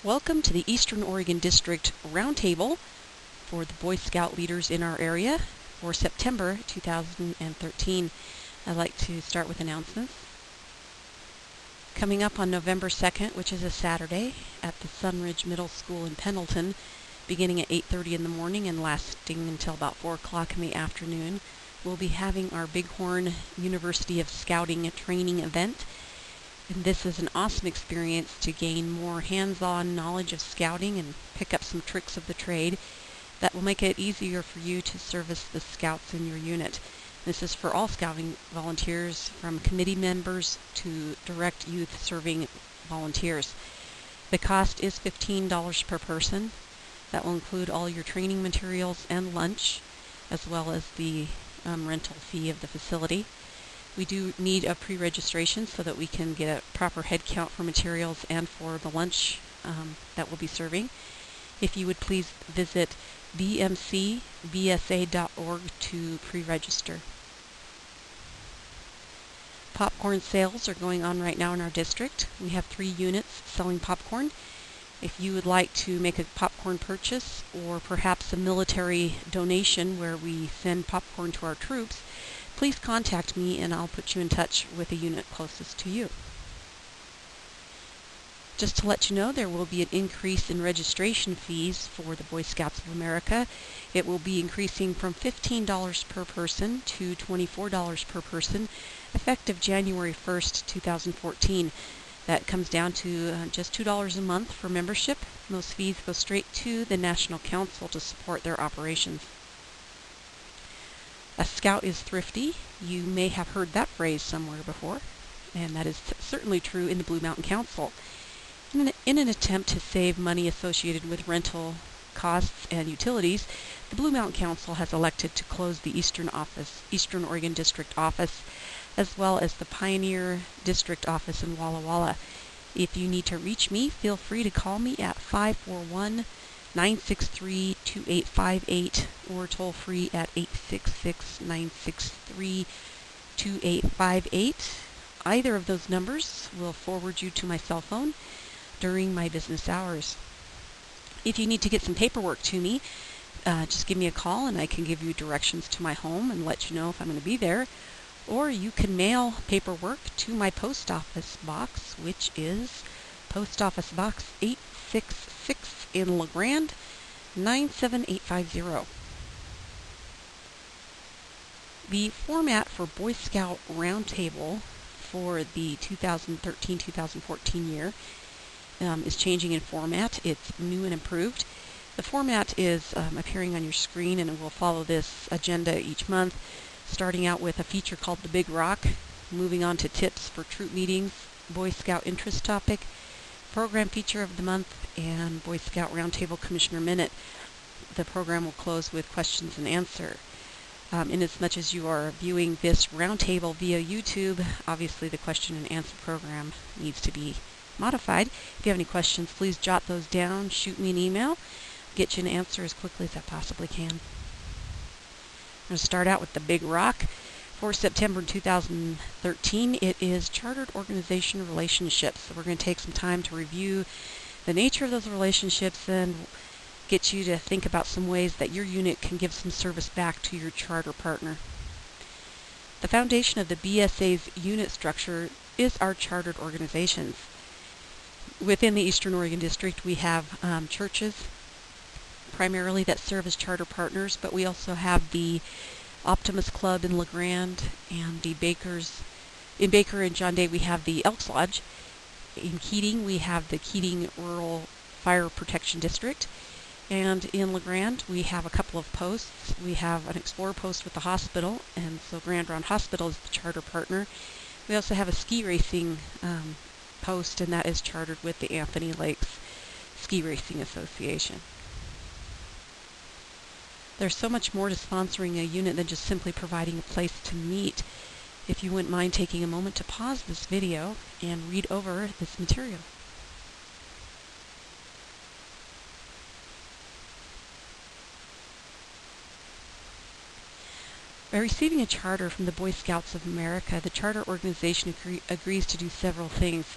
Welcome to the Eastern Oregon District Roundtable for the Boy Scout leaders in our area for September 2013. I'd like to start with announcements. Coming up on November 2nd, which is a Saturday, at the Sunridge Middle School in Pendleton, beginning at 8:30 in the morning and lasting until about 4 o'clock in the afternoon, we'll be having our Bighorn University of Scouting training event. And this is an awesome experience to gain more hands-on knowledge of scouting and pick up some tricks of the trade that will make it easier for you to service the scouts in your unit. This is for all scouting volunteers, from committee members to direct youth serving volunteers. The cost is $15 per person. That will include all your training materials and lunch, as well as the rental fee of the facility. We do need a pre-registration so that we can get a proper head count for materials and for the lunch that we'll be serving. If you would please visit bmcbsa.org to pre-register. Popcorn sales are going on right now in our district. We have 3 units selling popcorn. If you would like to make a popcorn purchase or perhaps a military donation where we send popcorn to our troops, please contact me and I'll put you in touch with the unit closest to you. Just to let you know, there will be an increase in registration fees for the Boy Scouts of America. It will be increasing from $15 per person to $24 per person, effective January 1st, 2014. That comes down to just $2 a month for membership. Those fees go straight to the National Council to support their operations. A scout is thrifty. You may have heard that phrase somewhere before, and that is certainly true in the Blue Mountain Council. In an attempt to save money associated with rental costs and utilities, the Blue Mountain Council has elected to close the Eastern Oregon District office, as well as the Pioneer District office in Walla Walla. If you need to reach me, feel free to call me at 541-963-2858 or toll free at 866-963-2858. Either of those numbers will forward you to my cell phone during my business hours. If you need to get some paperwork to me, just give me a call and I can give you directions to my home and let you know if I'm going to be there. Or you can mail paperwork to my post office box, which is Post Office Box 866 in La Grande, 97850. The format for Boy Scout Roundtable for the 2013-2014 year is changing in format. It's new and improved. The format is appearing on your screen, and it will follow this agenda each month, starting out with a feature called The Big Rock, moving on to tips for troop meetings, Boy Scout interest topic, program feature of the month, and Boy Scout Roundtable Commissioner Minute. The program will close with questions and answer. Inasmuch as you are viewing this roundtable via YouTube, obviously the question and answer program needs to be modified. If you have any questions, please jot those down, shoot me an email, get you an answer as quickly as I possibly can. I'm going to start out with the Big Rock. For September 2013, it is Chartered Organization Relationships. So we're going to take some time to review the nature of those relationships and get you to think about some ways that your unit can give some service back to your charter partner. The foundation of the BSA's unit structure is our chartered organizations. Within the Eastern Oregon District, we have churches primarily that serve as charter partners, but we also have the Optimus Club in La Grande and the Bakers. In Baker and John Day, we have the Elks Lodge. In Keating, we have the Keating Rural Fire Protection District. And in La Grande, we have a couple of posts. We have an Explorer post with the hospital, and so Grand Round Hospital is the charter partner. We also have a ski racing post, and that is chartered with the Anthony Lakes Ski Racing Association. There's so much more to sponsoring a unit than just simply providing a place to meet. If you wouldn't mind taking a moment to pause this video and read over this material. By receiving a charter from the Boy Scouts of America, the charter organization agrees to do several things.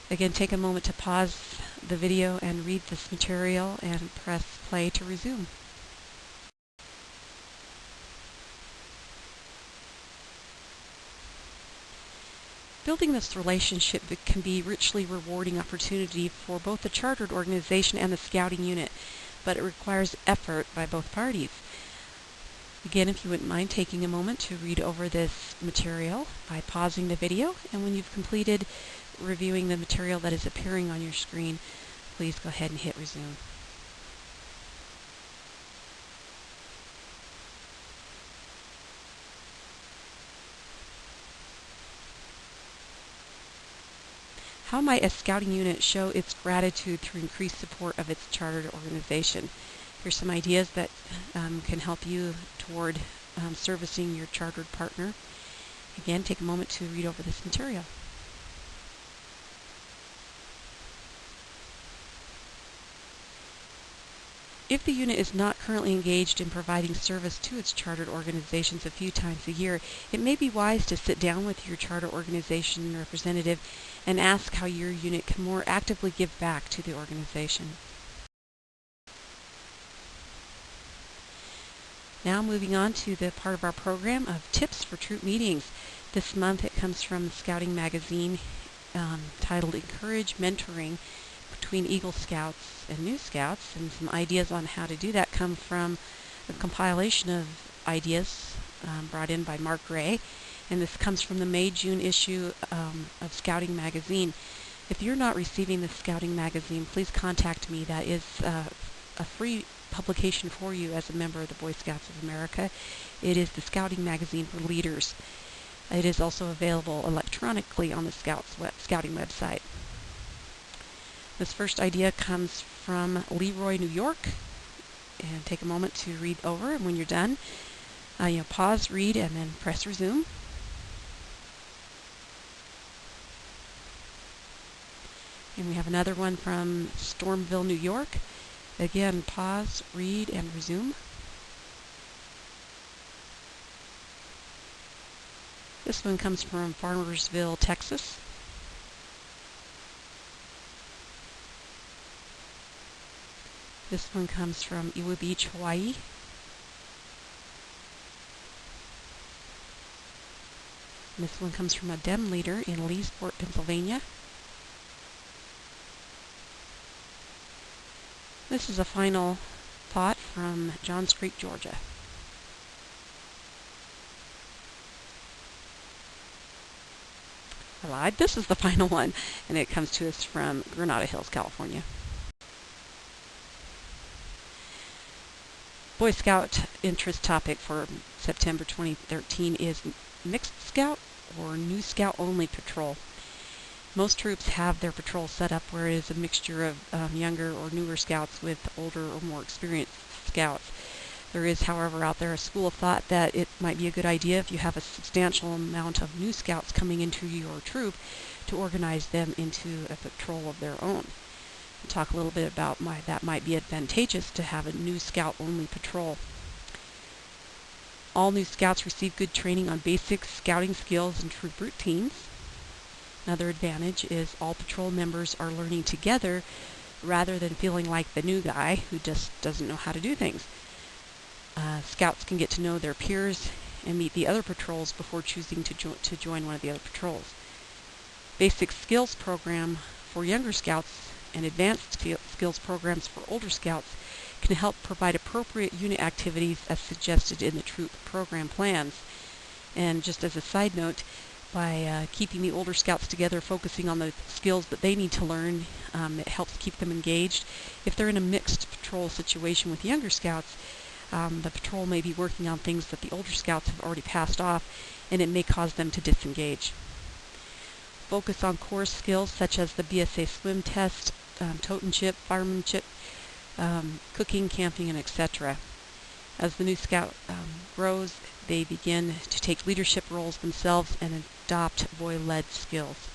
Again, take a moment to pause the video and read this material and press play to resume. Building this relationship can be a richly rewarding opportunity for both the chartered organization and the scouting unit, but it requires effort by both parties. Again, if you wouldn't mind taking a moment to read over this material by pausing the video, and when you've completed reviewing the material that is appearing on your screen, please go ahead and hit resume. How might a scouting unit show its gratitude through increased support of its chartered organization? Here's some ideas that can help you toward servicing your chartered partner. Again, take a moment to read over this material. If the unit is not currently engaged in providing service to its chartered organizations a few times a year, it may be wise to sit down with your charter organization representative and ask how your unit can more actively give back to the organization. Now moving on to the part of our program of tips for troop meetings. This month it comes from Scouting Magazine, titled Encourage Mentoring Between Eagle Scouts and New Scouts, and some ideas on how to do that come from a compilation of ideas brought in by Mark Gray, and this comes from the May-June issue of Scouting Magazine. If you're not receiving the Scouting Magazine, please contact me. That is a free publication for you as a member of the Boy Scouts of America. It is the Scouting Magazine for Leaders. It is also available electronically on the Scouting website. This first idea comes from Leroy, New York, and take a moment to read over, and when you're done, pause, read, and then press resume. And we have another one from Stormville, New York. Again, pause, read, and resume. This one comes from Farmersville, Texas. This one comes from Iwa Beach, Hawaii. And this one comes from a DEM leader in Leesport, Pennsylvania. This is a final thought from Johns Creek, Georgia. I lied. This is the final one, and it comes to us from Granada Hills, California. Boy Scout interest topic for September 2013 is Mixed Scout or New Scout Only Patrol. Most troops have their patrol set up where it is a mixture of younger or newer scouts with older or more experienced scouts. There is, however, out there a school of thought that it might be a good idea if you have a substantial amount of new scouts coming into your troop to organize them into a patrol of their own. We'll talk a little bit about why that might be advantageous to have a new scout-only patrol. All new scouts receive good training on basic scouting skills and troop routines. Another advantage is all patrol members are learning together rather than feeling like the new guy who just doesn't know how to do things. Scouts can get to know their peers and meet the other patrols before choosing to join one of the other patrols. Basic skills program for younger scouts and advanced skills programs for older scouts can help provide appropriate unit activities as suggested in the troop program plans. And just as a side note, by keeping the older scouts together, focusing on the skills that they need to learn, it helps keep them engaged. If they're in a mixed patrol situation with younger scouts, the patrol may be working on things that the older scouts have already passed off, and it may cause them to disengage. Focus on core skills such as the BSA swim test, totemship, firemanship, cooking, camping, and etc. As the new scout grows, they begin to take leadership roles themselves and adopt boy-led skills.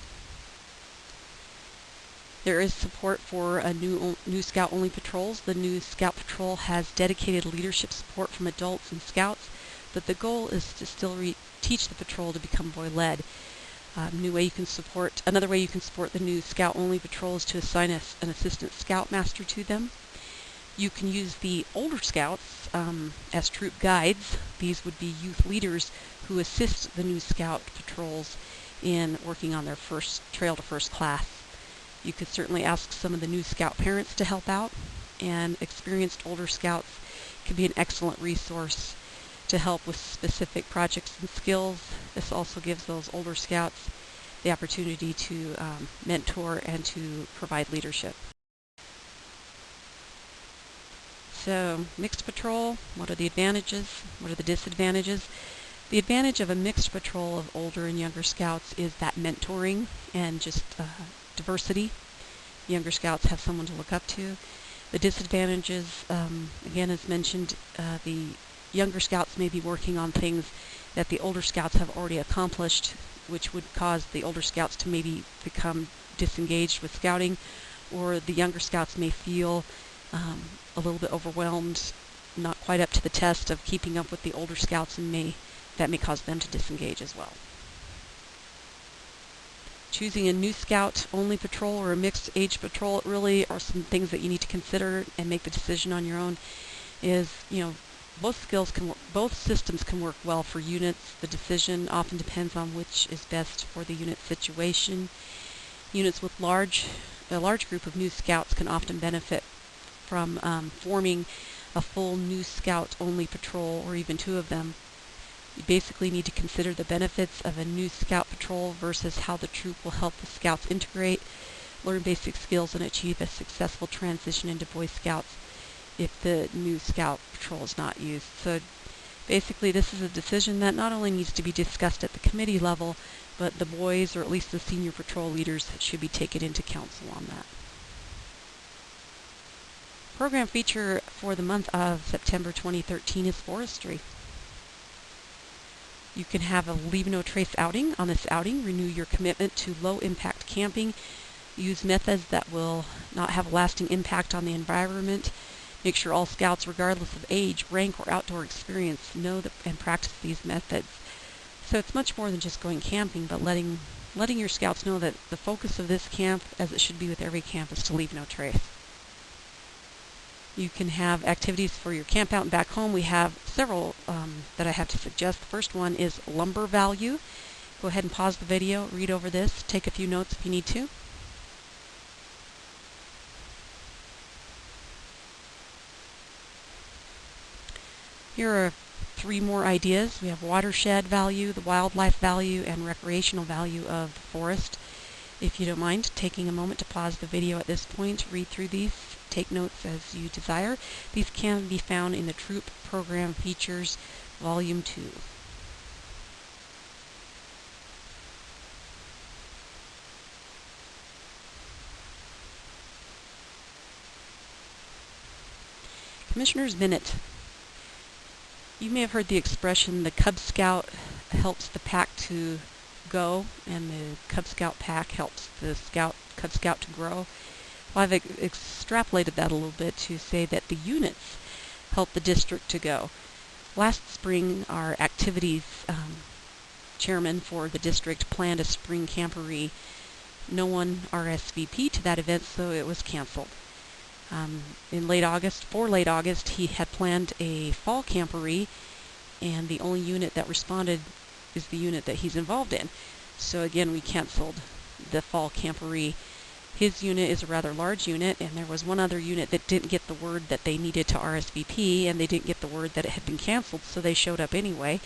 There is support for a new Scout-only patrols. The new Scout Patrol has dedicated leadership support from adults and scouts, but the goal is to still teach the patrol to become boy-led. Another way you can support the new Scout-only patrol is to assign an assistant Scoutmaster to them. You can use the older Scouts as troop guides. These would be youth leaders who assist the new Scout patrols in working on their first trail to first class. You could certainly ask some of the new Scout parents to help out, and experienced older Scouts can be an excellent resource to help with specific projects and skills. This also gives those older Scouts the opportunity to mentor and to provide leadership. So, mixed patrol, what are the advantages? What are the disadvantages? The advantage of a mixed patrol of older and younger Scouts is that mentoring and just diversity. Younger Scouts have someone to look up to. The disadvantages, again, as mentioned, the younger Scouts may be working on things that the older Scouts have already accomplished, which would cause the older Scouts to maybe become disengaged with Scouting, or the younger Scouts may feel a little bit overwhelmed, not quite up to the test of keeping up with the older Scouts, and that may cause them to disengage as well. Choosing a new Scout-only patrol or a mixed age patrol, it really are some things that you need to consider and make the decision on your own. Both systems can work well for units. The decision often depends on which is best for the unit situation. Units with a large group of new Scouts can often benefit from forming a full new Scout-only patrol, or even two of them. You basically need to consider the benefits of a new Scout patrol versus how the troop will help the Scouts integrate, learn basic skills, and achieve a successful transition into Boy Scouts if the new Scout patrol is not used. So basically, this is a decision that not only needs to be discussed at the committee level, but the boys, or at least the senior patrol leaders, should be taken into council on that. Program feature for the month of September 2013 is forestry. You can have a Leave No Trace outing. On this outing, renew your commitment to low-impact camping. Use methods that will not have a lasting impact on the environment. Make sure all Scouts, regardless of age, rank, or outdoor experience, know and practice these methods. So it's much more than just going camping, but letting your Scouts know that the focus of this camp, as it should be with every camp, is to leave no trace. You can have activities for your camp out and back home. We have several that I have to suggest. The first one is lumber value. Go ahead and pause the video, read over this, take a few notes if you need to. Here are 3 more ideas. We have watershed value, the wildlife value, and recreational value of the forest. If you don't mind taking a moment to pause the video at this point, read through these, take notes as you desire. These can be found in the Troop Program Features, Volume 2. Commissioner's Minute. You may have heard the expression, the Cub Scout helps the pack to go, and the Cub Scout pack helps the Cub Scout to grow. Well, I've extrapolated that a little bit to say that the units help the district to go. Last spring, our activities chairman for the district planned a spring camporee. No one RSVP'd to that event, so it was canceled. For late August, he had planned a fall camporee, and the only unit that responded is the unit that he's involved in. So again, we canceled the fall camporee. His unit is a rather large unit, and there was one other unit that didn't get the word that they needed to RSVP, and they didn't get the word that it had been canceled, so they showed up anyway.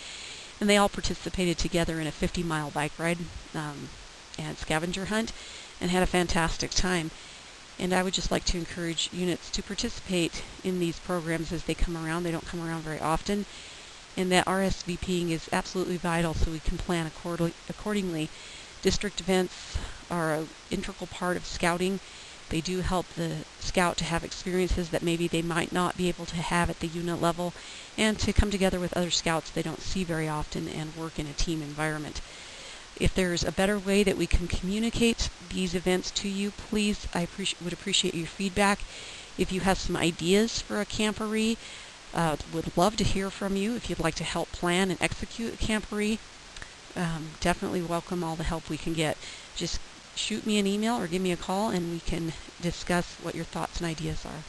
And they all participated together in a 50-mile bike ride and scavenger hunt, and had a fantastic time. And I would just like to encourage units to participate in these programs as they come around. They don't come around very often. And that RSVPing is absolutely vital so we can plan accordingly. District events are an integral part of scouting. They do help the scout to have experiences that maybe they might not be able to have at the unit level, and to come together with other scouts they don't see very often and work in a team environment. If there's a better way that we can communicate these events to you, please, I would appreciate your feedback. If you have some ideas for a camporee, would love to hear from you. If you'd like to help plan and execute a camporee, definitely welcome all the help we can get. Just shoot me an email or give me a call and we can discuss what your thoughts and ideas are.